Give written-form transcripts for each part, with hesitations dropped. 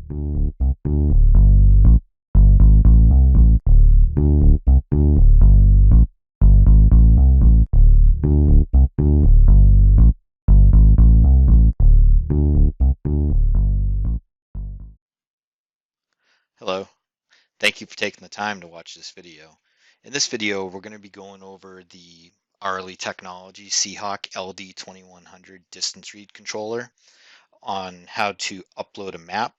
Hello, thank you for taking the time to watch this video. In this video, we're going to be going over the RLE Technologies Seahawk LD2100 distance read controller on how to upload a map,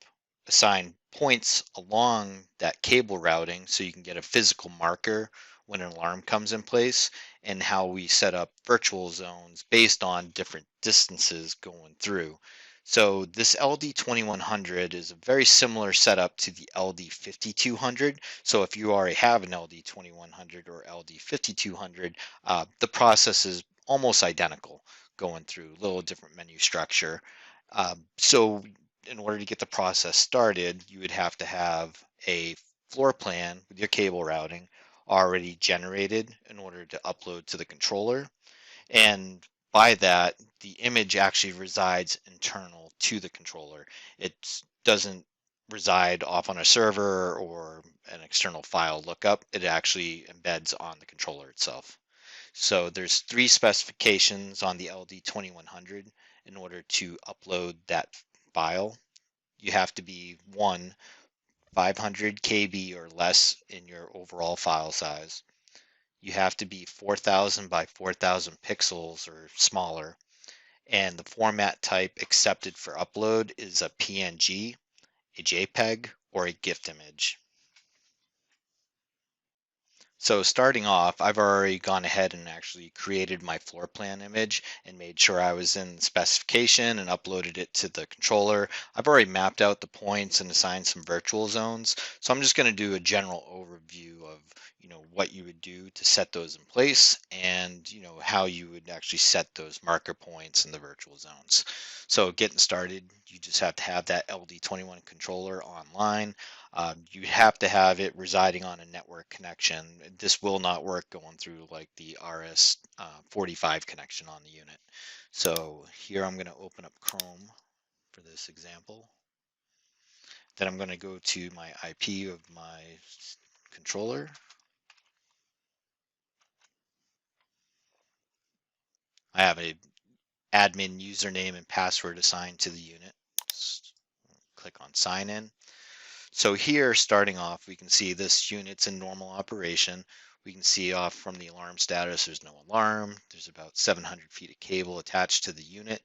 assign points along that cable routing so you can get a physical marker when an alarm comes in place, and how we set up virtual zones based on different distances going through. So this LD2100 is a very similar setup to the LD5200. So if you already have an LD2100 or LD5200, the process is almost identical going through, a little different menu structure. So in order to get the process started, you would have to have a floor plan with your cable routing already generated in order to upload to the controller. And by that, the image actually resides internal to the controller. It doesn't reside off on a server or an external file lookup. It actually embeds on the controller itself. So there's three specifications on the LD2100 in order to upload that file. You have to be 500 KB or less in your overall file size. You have to be 4000 by 4000 pixels or smaller. And the format type accepted for upload is a PNG, a JPEG, or a GIF image. So starting off, I've already gone ahead and actually created my floor plan image and made sure I was in the specification and uploaded it to the controller. I've already mapped out the points and assigned some virtual zones. So I'm just going to do a general overview of, what you would do to set those in place, and, how you would actually set those marker points in the virtual zones. So getting started, you just have to have that LD21 controller online. You have to have it residing on a network connection. This will not work going through like the RS45 connection on the unit. So here I'm going to open up Chrome for this example. Then I'm going to go to my IP of my controller. I have a admin username and password assigned to the unit. Just click on sign in. So here, starting off, we can see this unit's in normal operation. We can see off from the alarm status, there's no alarm. There's about 700 feet of cable attached to the unit.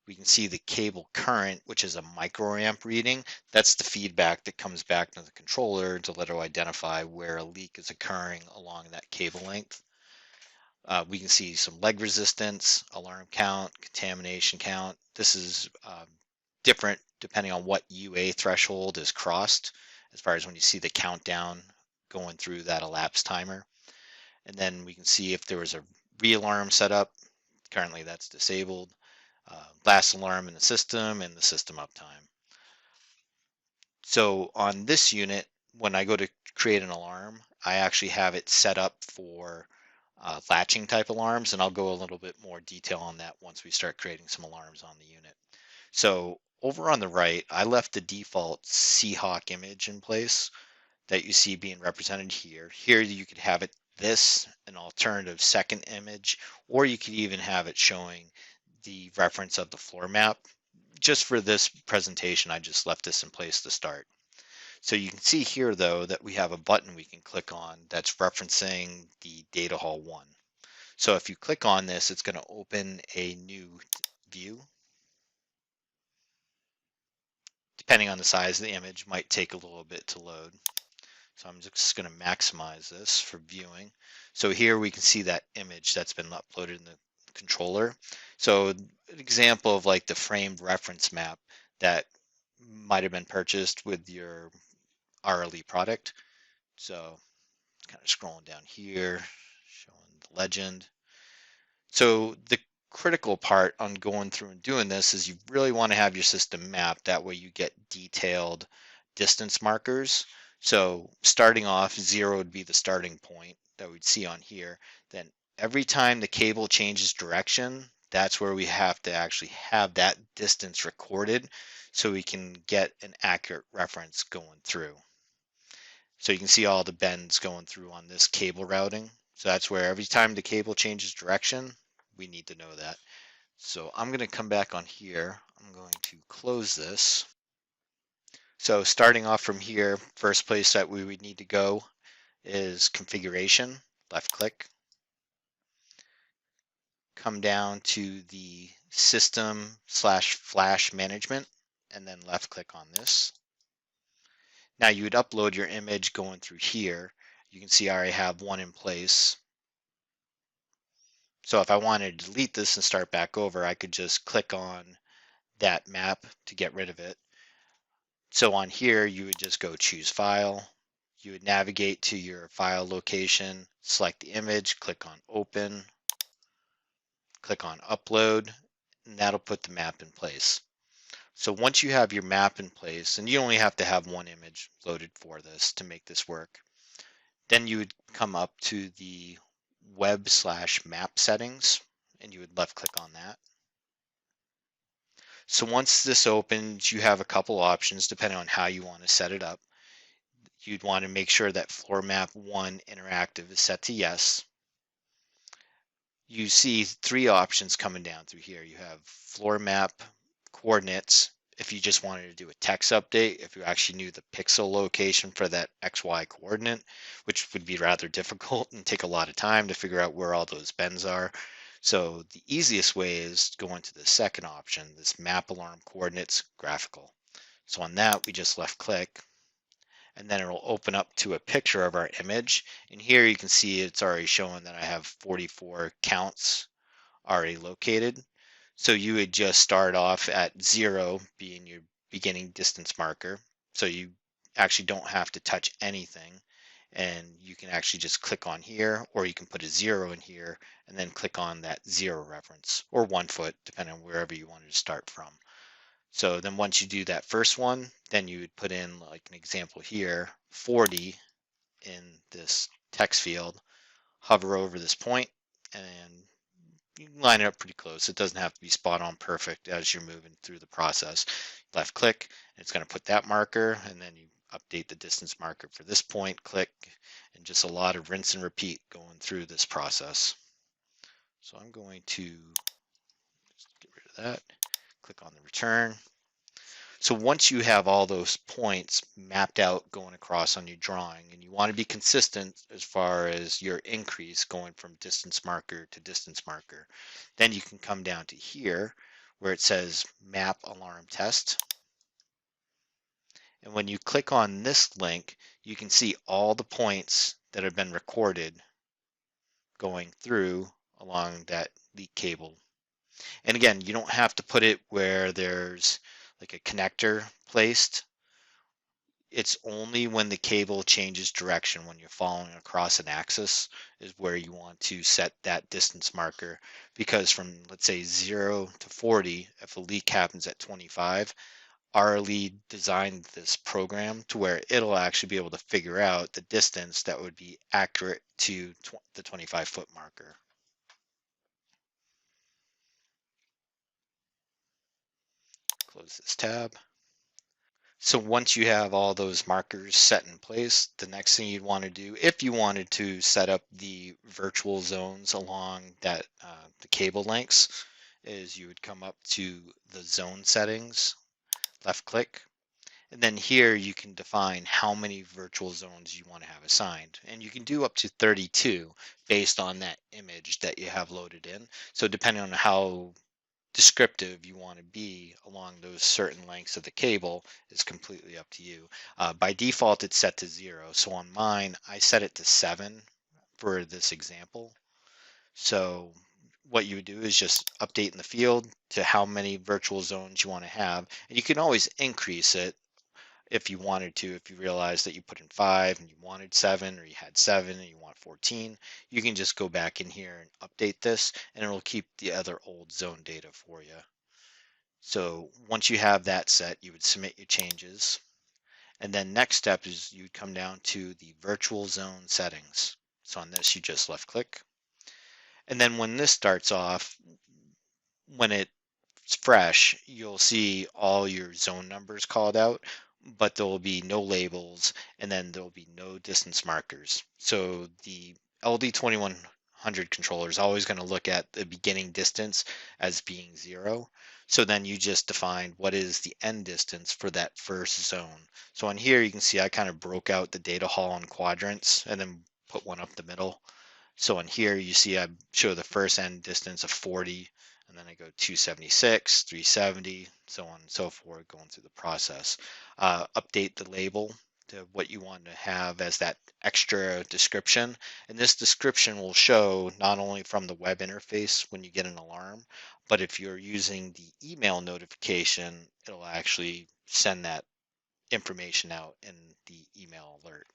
We can see the cable current, which is a microamp reading. That's the feedback that comes back to the controller to let it identify where a leak is occurring along that cable length. We can see some leg resistance, alarm count, contamination count. This is different depending on what UA threshold is crossed, as far as when you see the countdown going through that elapsed timer. And then we can see if there was a re-alarm set up. Currently that's disabled. Last alarm in the system and the system uptime. So on this unit, when I go to create an alarm, I actually have it set up for latching type alarms, and I'll go a little bit more detail on that once we start creating some alarms on the unit. So over on the right, I left the default Seahawk image in place that you see being represented here. Here you could have it an alternative second image, or you could even have it showing the reference of the floor map. Just for this presentation, I just left this in place to start. So you can see here, though, that we have a button we can click on that's referencing the data hall 1. So if you click on this, it's going to open a new view. Depending on the size of the image, might take a little bit to load. So I'm just going to maximize this for viewing. So here we can see that image that's been uploaded in the controller. So an example of like the framed reference map that might have been purchased with your RLE product. So kind of scrolling down here, showing the legend. So the critical part on going through and doing this is you really want to have your system mapped. That way you get detailed distance markers. So starting off, 0 would be the starting point that we'd see on here. Then every time the cable changes direction, that's where we have to actually have that distance recorded so we can get an accurate reference going through. So you can see all the bends going through on this cable routing. So that's where every time the cable changes direction, we need to know that. So I'm going to come back on here. I'm going to close this. So starting off from here, first place that we would need to go is configuration, left click, come down to the system/flash management, and then left click on this. Now you would upload your image going through here. You can see I already have one in place. So if I wanted to delete this and start back over, I could just click on that map to get rid of it. So on here, you would just go choose file. You would navigate to your file location, select the image, click on open, click on upload, and that'll put the map in place. So once you have your map in place, and you only have to have one image loaded for this to make this work, then you would come up to the web/map settings, and you would left click on that. So once this opens, you have a couple options depending on how you want to set it up. You'd want to make sure that floor map 1 interactive is set to yes. You see three options coming down through here. You have floor map coordinates if you just wanted to do a text update, if you actually knew the pixel location for that XY coordinate, which would be rather difficult and take a lot of time to figure out where all those bends are. So the easiest way is to go into the second option, this map alarm coordinates graphical. So on that, we just left click, and then it'll open up to a picture of our image. And here you can see it's already showing that I have 44 counts already located. So you would just start off at 0 being your beginning distance marker. So you actually don't have to touch anything. And you can actually just click on here, or you can put a 0 in here and then click on that 0 reference, or 1 foot, depending on wherever you wanted to start from. So then once you do that first one, then you would put in, like an example here, 40 in this text field, hover over this point, and you can line it up pretty close. It doesn't have to be spot on perfect as you're moving through the process. Left click, and it's going to put that marker, and then you update the distance marker for this point, click, and just a lot of rinse and repeat going through this process. So I'm going to just get rid of that, click on the return. So once you have all those points mapped out going across on your drawing, and you want to be consistent as far as your increase going from distance marker to distance marker, then you can come down to here where it says map alarm test. And when you click on this link, you can see all the points that have been recorded going through along that leak cable. And again, you don't have to put it where there's like a connector placed. It's only when the cable changes direction, when you're following across an axis, is where you want to set that distance marker, because from, let's say, 0 to 40, if a leak happens at 25, RLE designed this program to where it'll actually be able to figure out the distance that would be accurate to the 25-foot marker. Close this tab. So once you have all those markers set in place, the next thing you'd want to do, if you wanted to set up the virtual zones along that the cable lengths, is you would come up to the zone settings, left click, and then here you can define how many virtual zones you want to have assigned. And you can do up to 32 based on that image that you have loaded in. So depending on how descriptive you want to be along those certain lengths of the cable is completely up to you. By default, it's set to 0. So on mine, I set it to 7 for this example. So what you would do is just update in the field to how many virtual zones you want to have. And you can always increase it if you wanted to. If you realize that you put in 5 and you wanted 7, or you had 7 and you want 14, you can just go back in here and update this, and it'll keep the other old zone data for you. So once you have that set, you would submit your changes, and then next step is you'd come down to the virtual zone settings. So on this, you just left click, and then when this starts off, when it's fresh, you'll see all your zone numbers called out, but there will be no labels, and then there will be no distance markers. So the LD2100 controller is always going to look at the beginning distance as being 0. So then you just define what is the end distance for that first zone. So on here, you can see I kind of broke out the data hall in quadrants and then put one up the middle. So in here, you see I show the first end distance of 40, and then I go 276, 370, so on and so forth, going through the process. Update the label to what you want to have as that extra description. And this description will show not only from the web interface when you get an alarm, but if you're using the email notification, it'll actually send that information out in the email alert.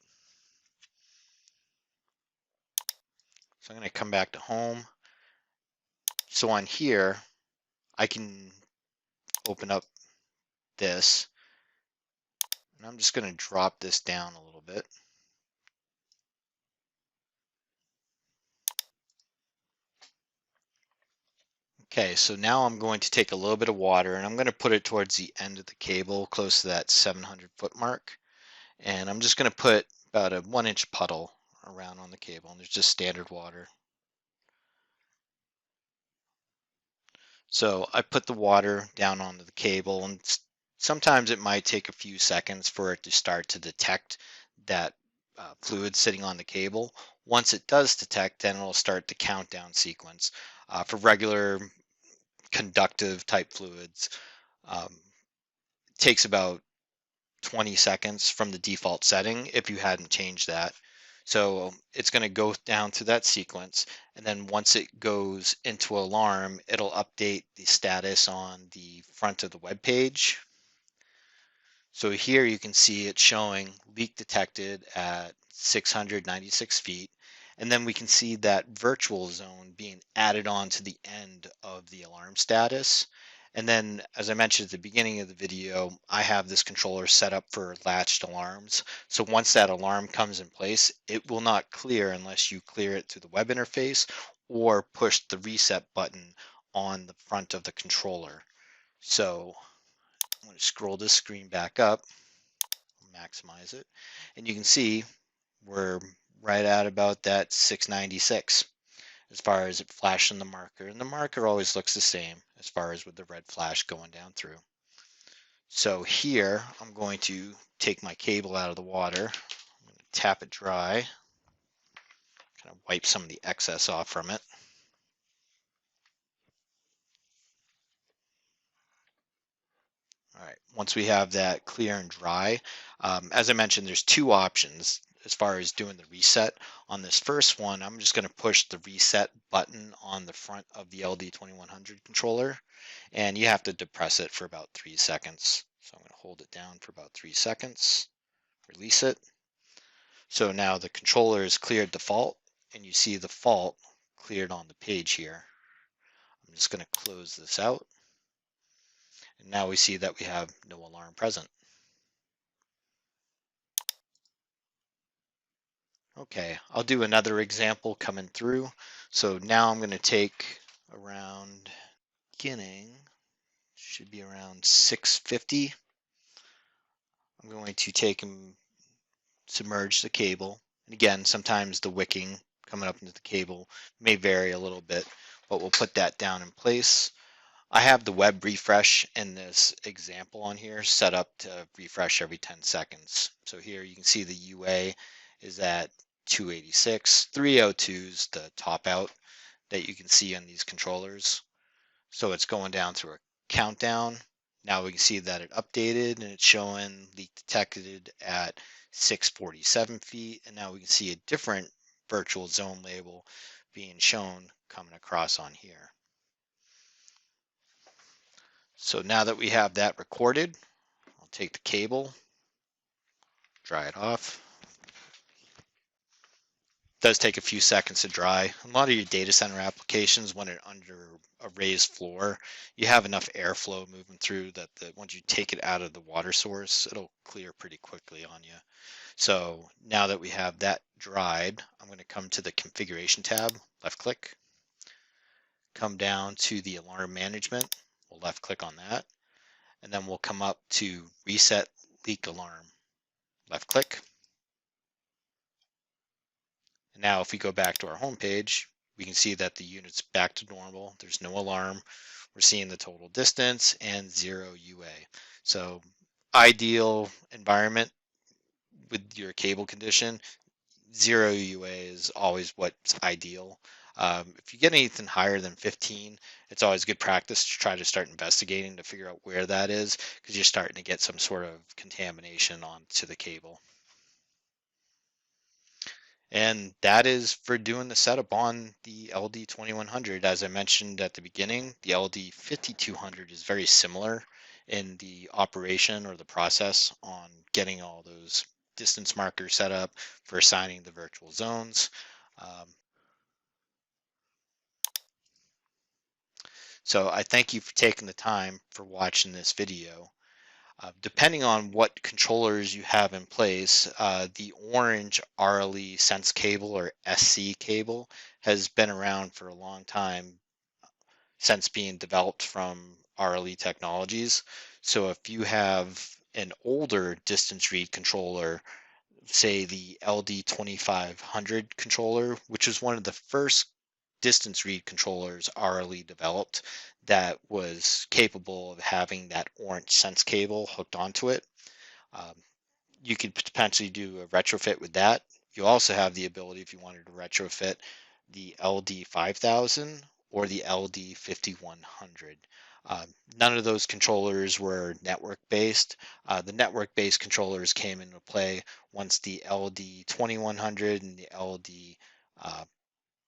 So I'm going to come back to home. So on here, I can open up this, and I'm just going to drop this down a little bit. Okay, so now I'm going to take a little bit of water and I'm going to put it towards the end of the cable, close to that 700-foot mark. And I'm just going to put about a 1-inch puddle around on the cable, and there's just standard water. So I put the water down onto the cable, and sometimes it might take a few seconds for it to start to detect that fluid sitting on the cable. Once it does detect, then it'll start the countdown sequence. For regular conductive type fluids, it takes about 20 seconds from the default setting if you hadn't changed that. So it's going to go down through that sequence, and then once it goes into alarm, it'll update the status on the front of the web page. So here you can see it showing leak detected at 696 feet. And then we can see that virtual zone being added on to the end of the alarm status. And then, as I mentioned at the beginning of the video, I have this controller set up for latched alarms. So once that alarm comes in place, it will not clear unless you clear it through the web interface or push the reset button on the front of the controller. So I'm going to scroll this screen back up, maximize it, and you can see we're right at about that 696 as far as it flashing the marker, and the marker always looks the same as far as with the red flash going down through. So here I'm going to take my cable out of the water, I'm going to tap it dry, kind of wipe some of the excess off from it. All right, once we have that clear and dry, as I mentioned, there's two options as far as doing the reset. On this first one, I'm just going to push the reset button on the front of the LD2100 controller, and you have to depress it for about 3 seconds. So I'm going to hold it down for about 3 seconds, release it. So now the controller is cleared default, and you see the fault cleared on the page here. I'm just going to close this out. And now we see that we have no alarm present. Okay, I'll do another example coming through. So now I'm going to take around beginning, should be around 650. I'm going to take and submerge the cable. And again, sometimes the wicking coming up into the cable may vary a little bit, but we'll put that down in place. I have the web refresh in this example on here set up to refresh every 10 seconds. So here you can see the UA is at 286. 302 is the top out that you can see on these controllers. So it's going down through a countdown. Now we can see that it updated and it's showing leak detected at 647 feet. And now we can see a different virtual zone label being shown coming across on here. So now that we have that recorded, I'll take the cable, dry it off. It does take a few seconds to dry. A lot of your data center applications, when it's under a raised floor, you have enough airflow moving through that once you take it out of the water source, it'll clear pretty quickly on you. So now that we have that dried, I'm going to come to the configuration tab, left click, come down to the alarm management. We'll left click on that, and then we'll come up to reset leak alarm. Left click. And now if we go back to our home page, we can see that the unit's back to normal. There's no alarm. We're seeing the total distance and 0 UA. So ideal environment with your cable condition, 0 UA is always what's ideal. If you get anything higher than 15, it's always good practice to try to start investigating to figure out where that is, because you're starting to get some sort of contamination onto the cable. And that is for doing the setup on the LD2100. As I mentioned at the beginning, the LD5200 is very similar in the operation or the process on getting all those distance markers set up for assigning the virtual zones. So I thank you for taking the time for watching this video. Depending on what controllers you have in place, the orange RLE Sense cable or SC cable has been around for a long time since being developed from RLE Technologies. So if you have an older distance read controller, say the LD2500 controller, which is one of the first distance read controllers RLE developed that was capable of having that orange sense cable hooked onto it. Um, you could potentially do a retrofit with that. You also have the ability, if you wanted to retrofit, the LD5000 or the LD5100. None of those controllers were network based. The network based controllers came into play once the LD2100 and the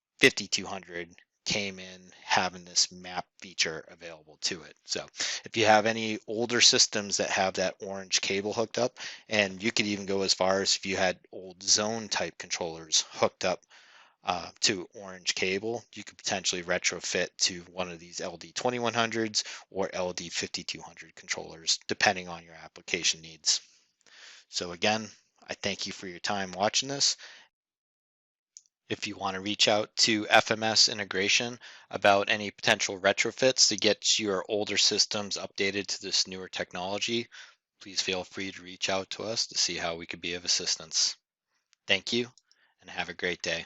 LD5200 came in having this map feature available to it. So if you have any older systems that have that orange cable hooked up, and you could even go as far as if you had old zone type controllers hooked up to orange cable, you could potentially retrofit to one of these LD2100s or LD5200 controllers, depending on your application needs. So again, I thank you for your time watching this. If you want to reach out to FMS Integration about any potential retrofits to get your older systems updated to this newer technology, please feel free to reach out to us to see how we could be of assistance. Thank you and have a great day.